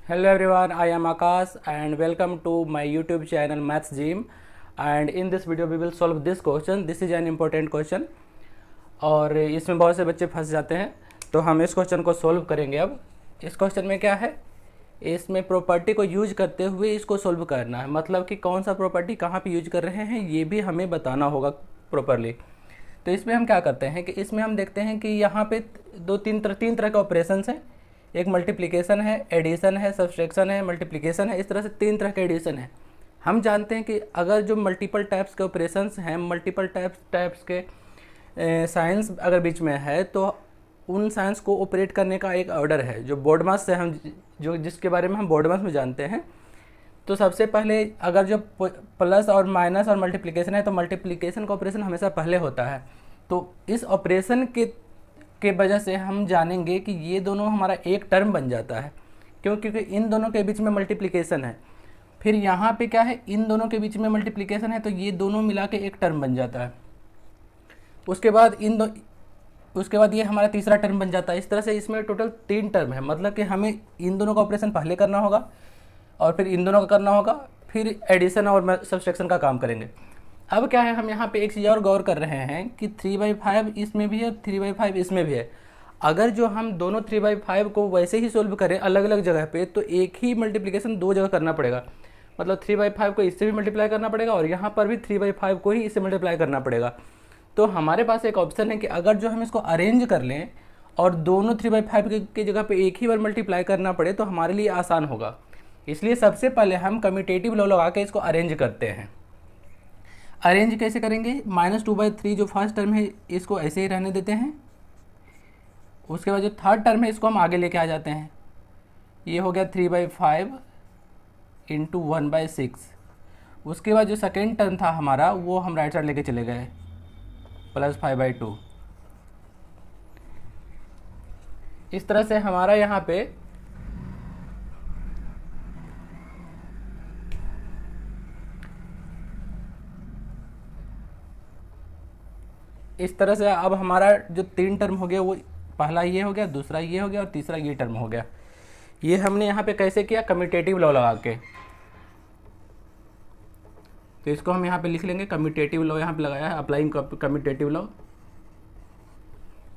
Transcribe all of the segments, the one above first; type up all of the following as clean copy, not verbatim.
Hello everyone, I am Akash and welcome to my YouTube channel Maths Gym. And in this video we will solve this question. This is an important question और इसमें बहुत से बच्चे फंस जाते हैं, तो हम इस क्वेश्चन को सोल्व करेंगे। अब इस क्वेश्चन में क्या है, इसमें प्रॉपर्टी को यूज करते हुए इसको सोल्व करना है, मतलब कि कौन सा प्रॉपर्टी कहाँ पे यूज कर रहे हैं ये भी हमें बताना होगा प्रॉपरली। तो इसमें हम क्या करते हैं कि इसमें हम देखते हैं कि यहाँ पे तीन तरह के ऑपरेशंस हैं। एक मल्टीप्लिकेशन है, एडिशन है, सब्सट्रैक्शन है, मल्टीप्लिकेशन है। इस तरह से तीन तरह के एडिशन है। हम जानते हैं कि अगर जो मल्टीपल टाइप्स के ऑपरेशंस हैं, मल्टीपल टाइप्स के साइंस अगर बीच में है, तो उन साइंस को ऑपरेट करने का एक ऑर्डर है जो बोर्डमास से हम जिसके बारे में हम बोर्डमास में जानते हैं। तो सबसे पहले अगर जो प्लस और माइनस और मल्टीप्लिकेशन है, तो मल्टीप्लिकेशन का ऑपरेशन हमेशा पहले होता है। तो इस ऑपरेशन के वजह से हम जानेंगे कि ये दोनों हमारा एक टर्म बन जाता है, क्योंकि इन दोनों के बीच में मल्टीप्लिकेशन है। फिर यहाँ पे क्या है, इन दोनों के बीच में मल्टीप्लिकेशन है, तो ये दोनों मिला के एक टर्म बन जाता है। उसके बाद ये हमारा तीसरा टर्म बन जाता है। इस तरह से इसमें टोटल 3 टर्म है, मतलब कि हमें इन दोनों का ऑपरेशन पहले करना होगा और फिर इन दोनों का करना होगा, फिर एडिशन और सब्सट्रैक्शन का काम करेंगे। अब क्या है, हम यहाँ पे एक चीज़ और गौर कर रहे हैं कि 3/5 इसमें भी है, 3/5 इसमें भी है। अगर जो हम दोनों 3/5 को वैसे ही सोल्व करें अलग अलग जगह पे, तो एक ही मल्टीप्लिकेशन 2 जगह करना पड़ेगा। मतलब 3/5 को इससे भी मल्टीप्लाई करना पड़ेगा और यहाँ पर भी 3/5 को ही इससे मल्टीप्लाई करना पड़ेगा। तो हमारे पास एक ऑप्शन है कि अगर जो हम इसको अरेंज कर लें और दोनों 3/5 की जगह पे एक ही बार मल्टीप्लाई करना पड़े, तो हमारे लिए आसान होगा। इसलिए सबसे पहले हम कम्यूटेटिव लॉ लगा के इसको अरेंज करते हैं। अरेंज कैसे करेंगे, -2/3 जो फर्स्ट टर्म है इसको ऐसे ही रहने देते हैं। उसके बाद जो थर्ड टर्म है इसको हम आगे लेके आ जाते हैं। ये हो गया 3/5 इंटू 1/6। उसके बाद जो सेकेंड टर्म था हमारा, वो हम राइट साइड लेके चले गए, +5/2। इस तरह से हमारा यहाँ पे इस तरह से अब हमारा जो 3 टर्म हो गया, वो पहला ये हो गया, दूसरा ये हो गया और तीसरा ये टर्म हो गया। ये हमने यहाँ पे कैसे किया, कम्यूटेटिव लॉ लगा के। तो इसको हम यहाँ पे लिख लेंगे, कम्यूटेटिव लॉ यहाँ पे लगाया है, अप्लाइंग कम्यूटेटिव लॉ।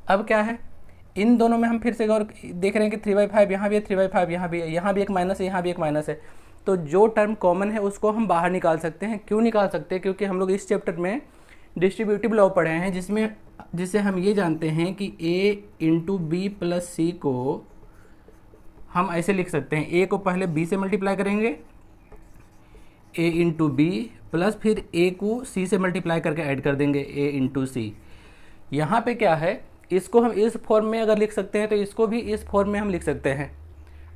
अब क्या है, इन दोनों में हम फिर से गौर देख रहे हैं कि 3/5 यहाँ भी है, 3/5 यहाँ भी है, यहाँ भी एक माइनस है, यहाँ भी एक माइनस है। तो जो टर्म कॉमन है उसको हम बाहर निकाल सकते हैं। क्यों निकाल सकते हैं, क्योंकि हम लोग इस चैप्टर में डिस्ट्रीब्यूटिव लॉ पढ़े हैं, जिससे हम ये जानते हैं कि a इंटू बी प्लस सी को हम ऐसे लिख सकते हैं। a को पहले b से मल्टीप्लाई करेंगे, a इंटू बी, प्लस फिर a को c से मल्टीप्लाई करके ऐड कर देंगे, a इंटू सी। यहाँ पे क्या है, इसको हम इस फॉर्म में अगर लिख सकते हैं तो इसको भी इस फॉर्म में हम लिख सकते हैं।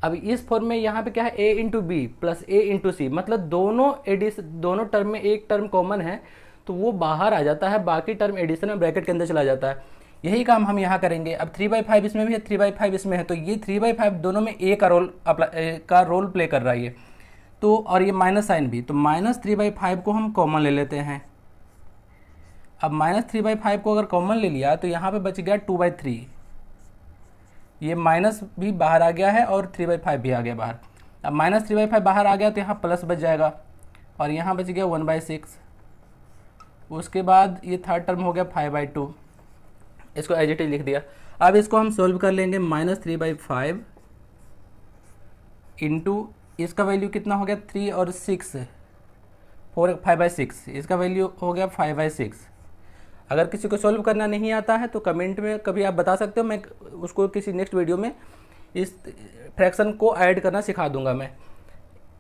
अब इस फॉर्म में यहाँ पे क्या है, a into B plus a into C, मतलब दोनों टर्म में एक टर्म कॉमन है, तो वो बाहर आ जाता है, बाकी टर्म एडिशन में ब्रैकेट के अंदर चला जाता है। यही काम हम यहाँ करेंगे। अब 3/5 इसमें भी है, 3/5 इसमें है, तो ये 3/5 दोनों में a का रोल प्ले कर रहा है ये। तो और ये माइनस साइन भी, तो -3/5 को हम कॉमन ले लेते हैं। अब -3/5 को अगर कॉमन ले लिया तो यहाँ पे बच गया 2/3। ये माइनस भी बाहर आ गया है और 3/5 भी आ गया बाहर। अब -3/5 बाहर आ गया तो यहाँ प्लस बच जाएगा और यहाँ बच गया 1/6। उसके बाद ये थर्ड टर्म हो गया 5/2, इसको एज इट इज लिख दिया। अब इसको हम सोल्व कर लेंगे, -3/5 इंटू इसका वैल्यू कितना हो गया, 3 और 6, 5/6, इसका वैल्यू हो गया 5/6। अगर किसी को सोल्व करना नहीं आता है तो कमेंट में कभी आप बता सकते हो, मैं उसको किसी नेक्स्ट वीडियो में इस फ्रैक्शन को ऐड करना सिखा दूंगा मैं।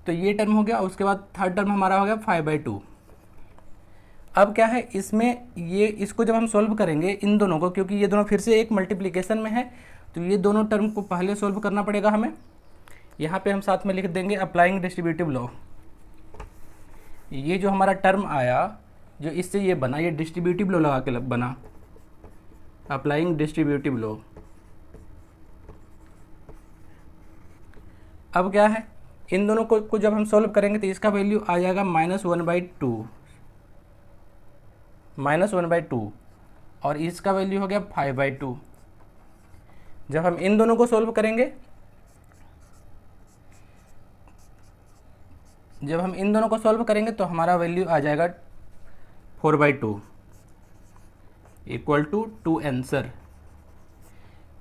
तो ये टर्म हो गया। उसके बाद थर्ड टर्म हमारा हो गया 5/2। अब क्या है, इसको जब हम सोल्व करेंगे इन दोनों को, क्योंकि ये दोनों फिर से एक मल्टीप्लिकेशन में है, तो ये दोनों टर्म को पहले सोल्व करना पड़ेगा हमें। यहाँ पे हम साथ में लिख देंगे अप्लाइंग डिस्ट्रीब्यूटिव लॉ। ये जो हमारा टर्म आया, जो इससे ये बना, ये डिस्ट्रीब्यूटिव लॉ लगा के बना, अप्लाइंग डिस्ट्रीब्यूटिव लॉ। अब क्या है, इन दोनों को जब हम सोल्व करेंगे तो इसका वैल्यू आ जाएगा -1/2 और इसका वैल्यू हो गया 5/2। जब हम इन दोनों को सोल्व करेंगे जब हम इन दोनों को सॉल्व करेंगे तो हमारा वैल्यू आ जाएगा 4/2 इक्वल टू 2 आंसर।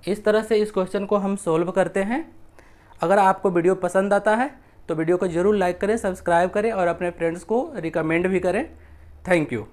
इस तरह से इस क्वेश्चन को हम सॉल्व करते हैं। अगर आपको वीडियो पसंद आता है तो वीडियो को ज़रूर लाइक करें, सब्सक्राइब करें और अपने फ्रेंड्स को रिकमेंड भी करें। Thank you.